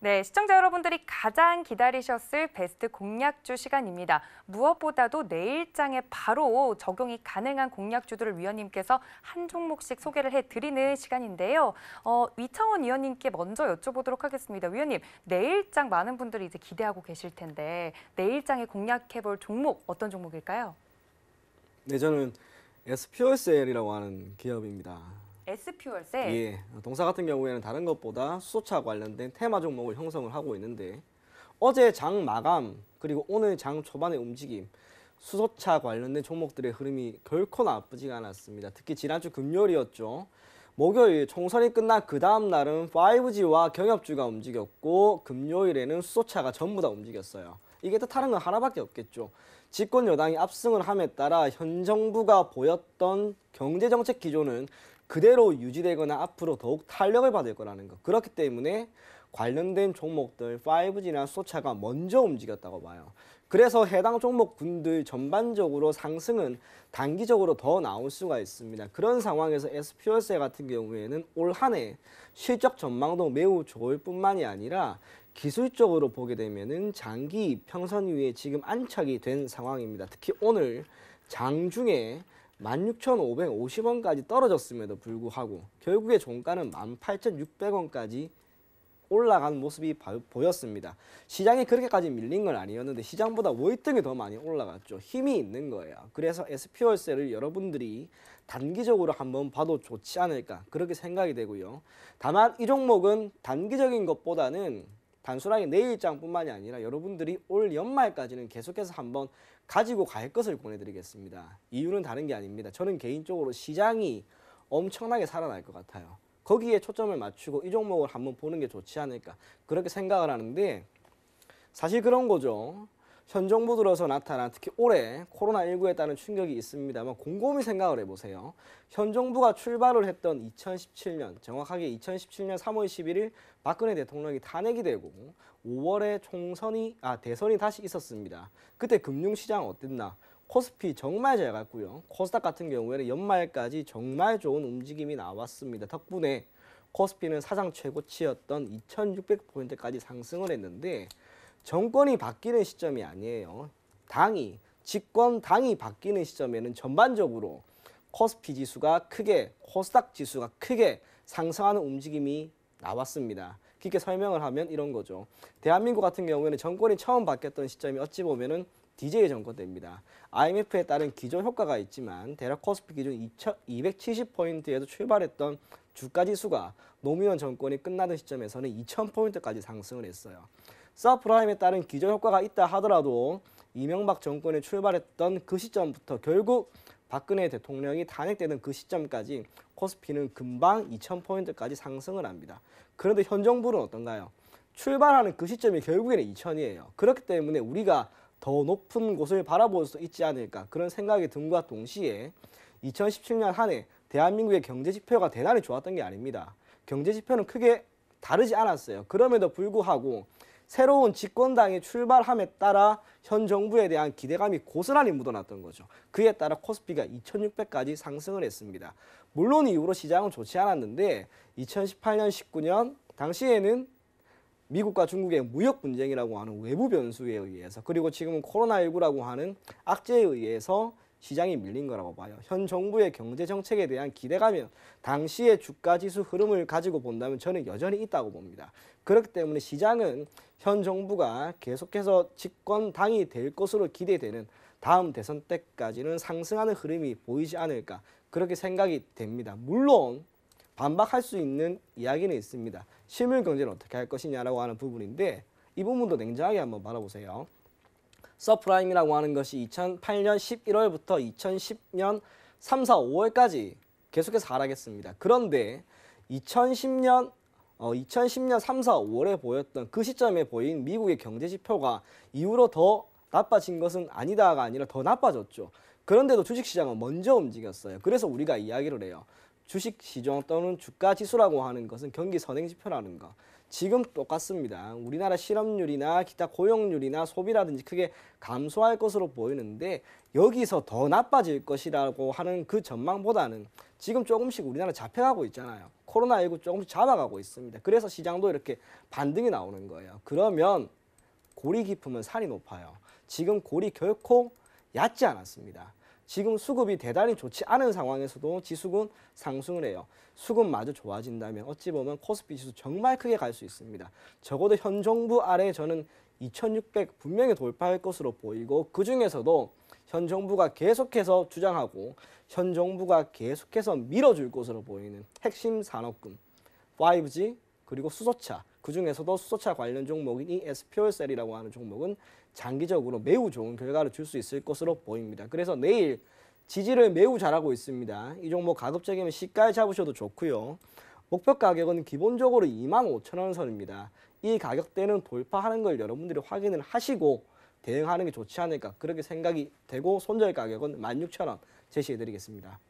네, 시청자 여러분들이 가장 기다리셨을 베스트 공략주 시간입니다. 무엇보다도 내일장에 바로 적용이 가능한 공략주들을 위원님께서 한 종목씩 소개를 해드리는 시간인데요. 이창원 위원님께 먼저 여쭤보도록 하겠습니다. 위원님, 내일장 많은 분들이 이제 기대하고 계실 텐데 내일장에 공략해볼 종목 어떤 종목일까요? 네, 저는 SPOSL이라고 하는 기업입니다. S퓨얼셀? 예, 동사 같은 경우에는 다른 것보다 수소차 관련된 테마 종목을 형성을 하고 있는데 어제 장 마감 그리고 오늘 장 초반의 움직임 수소차 관련된 종목들의 흐름이 결코 나쁘지가 않았습니다. 특히 지난주 금요일이었죠. 목요일 총선이 끝난 그 다음 날은 5G와 경협주가 움직였고 금요일에는 수소차가 전부 다 움직였어요. 이게 뜻하는 건 하나밖에 없겠죠. 집권 여당이 압승을 함에 따라 현 정부가 보였던 경제정책 기조는 그대로 유지되거나 앞으로 더욱 탄력을 받을 거라는 것. 그렇기 때문에 관련된 종목들 5G나 수소차가 먼저 움직였다고 봐요. 그래서 해당 종목군들 전반적으로 상승은 단기적으로 더 나올 수가 있습니다. 그런 상황에서 SPOSL 같은 경우에는 올 한 해 실적 전망도 매우 좋을 뿐만이 아니라 기술적으로 보게 되면은 장기 평선 위에 지금 안착이 된 상황입니다. 특히 오늘 장중에 16,550원까지 떨어졌음에도 불구하고 결국에 종가는 18,600원까지 올라간 모습이 보였습니다. 시장이 그렇게까지 밀린 건 아니었는데 시장보다 월등히 더 많이 올라갔죠. 힘이 있는 거예요. 그래서 SPOSL을 여러분들이 단기적으로 한번 봐도 좋지 않을까 그렇게 생각이 되고요. 다만 이 종목은 단기적인 것보다는 단순하게 내일장뿐만이 아니라 여러분들이 올 연말까지는 계속해서 한번 가지고 갈 것을 권해드리겠습니다. 이유는 다른 게 아닙니다. 저는 개인적으로 시장이 엄청나게 살아날 것 같아요. 거기에 초점을 맞추고 이 종목을 한번 보는 게 좋지 않을까 그렇게 생각을 하는데 사실 그런 거죠. 현 정부 들어서 나타난 특히 올해 코로나19에 따른 충격이 있습니다만 곰곰이 생각을 해보세요. 현 정부가 출발을 했던 2017년 정확하게 2017년 3월 11일 박근혜 대통령이 탄핵이 되고 5월에 대선이 다시 있었습니다. 그때 금융시장 어땠나? 코스피 정말 잘 갔고요. 코스닥 같은 경우에는 연말까지 정말 좋은 움직임이 나왔습니다. 덕분에 코스피는 사상 최고치였던 2600포인트까지 상승을 했는데 정권이 바뀌는 시점이 아니에요. 집권 당이 바뀌는 시점에는 전반적으로 코스피 지수가 크게, 코스닥 지수가 크게 상승하는 움직임이 나왔습니다. 깊게 설명을 하면 이런 거죠. 대한민국 같은 경우에는 정권이 처음 바뀌었던 시점이 어찌 보면은 DJ 정권 때입니다. IMF에 따른 기존 효과가 있지만 대략 코스피 기준 270포인트에서 출발했던 주가지수가 노무현 정권이 끝나던 시점에서는 2000포인트까지 상승을 했어요. 서프라임에 따른 기존 효과가 있다 하더라도 이명박 정권이 출발했던 그 시점부터 결국 박근혜 대통령이 탄핵되는 그 시점까지 코스피는 금방 2000포인트까지 상승을 합니다. 그런데 현 정부는 어떤가요? 출발하는 그 시점이 결국에는 2000이에요. 그렇기 때문에 우리가 더 높은 곳을 바라볼 수 있지 않을까 그런 생각이 든과 동시에 2017년 한 해 대한민국의 경제 지표가 대단히 좋았던 게 아닙니다. 경제 지표는 크게 다르지 않았어요. 그럼에도 불구하고 새로운 집권당이 출발함에 따라 현 정부에 대한 기대감이 고스란히 묻어났던 거죠. 그에 따라 코스피가 2600까지 상승을 했습니다. 물론 이후로 시장은 좋지 않았는데 2018년, 19년 당시에는 미국과 중국의 무역 분쟁이라고 하는 외부 변수에 의해서 그리고 지금은 코로나19라고 하는 악재에 의해서 시장이 밀린 거라고 봐요. 현 정부의 경제 정책에 대한 기대감이 당시의 주가 지수 흐름을 가지고 본다면 저는 여전히 있다고 봅니다. 그렇기 때문에 시장은 현 정부가 계속해서 집권당이 될 것으로 기대되는 다음 대선 때까지는 상승하는 흐름이 보이지 않을까 그렇게 생각이 됩니다. 물론 반박할 수 있는 이야기는 있습니다. 실물 경제는 어떻게 할 것이냐라고 하는 부분인데 이 부분도 냉정하게 한번 바라보세요. 서프라임이라고 하는 것이 2008년 11월부터 2010년 3, 4, 5월까지 계속해서 하락했습니다. 그런데 2010년 3, 4, 5월에 보였던 그 시점에 보인 미국의 경제 지표가 이후로 더 나빠진 것은 아니다가 아니라 더 나빠졌죠. 그런데도 주식시장은 먼저 움직였어요. 그래서 우리가 이야기를 해요. 주식시장 또는 주가지수라고 하는 것은 경기 선행지표라는 거. 지금 똑같습니다. 우리나라 실업률이나 기타 고용률이나 소비라든지 크게 감소할 것으로 보이는데 여기서 더 나빠질 것이라고 하는 그 전망보다는 지금 조금씩 우리나라 잡혀가고 있잖아요. 코로나19 조금씩 잡아가고 있습니다. 그래서 시장도 이렇게 반등이 나오는 거예요. 그러면 골이 깊으면 산이 높아요. 지금 골이 결코 얕지 않았습니다. 지금 수급이 대단히 좋지 않은 상황에서도 지수군 상승을 해요. 수급마저 좋아진다면 어찌 보면 코스피 지수 정말 크게 갈 수 있습니다. 적어도 현 정부 아래 저는 2600 분명히 돌파할 것으로 보이고, 그중에서도 현 정부가 계속해서 주장하고 현 정부가 계속해서 밀어줄 것으로 보이는 핵심 산업군 5G 그리고 수소차, 그중에서도 수소차 관련 종목인 이 SPO셀이라고 하는 종목은 장기적으로 매우 좋은 결과를 줄 수 있을 것으로 보입니다. 그래서 내일 지지를 매우 잘하고 있습니다. 이 종목 가급적이면 시가에 잡으셔도 좋고요. 목표 가격은 기본적으로 25,000원 선입니다. 이 가격대는 돌파하는 걸 여러분들이 확인을 하시고 대응하는 게 좋지 않을까 그렇게 생각이 되고, 손절 가격은 16,000원 제시해 드리겠습니다.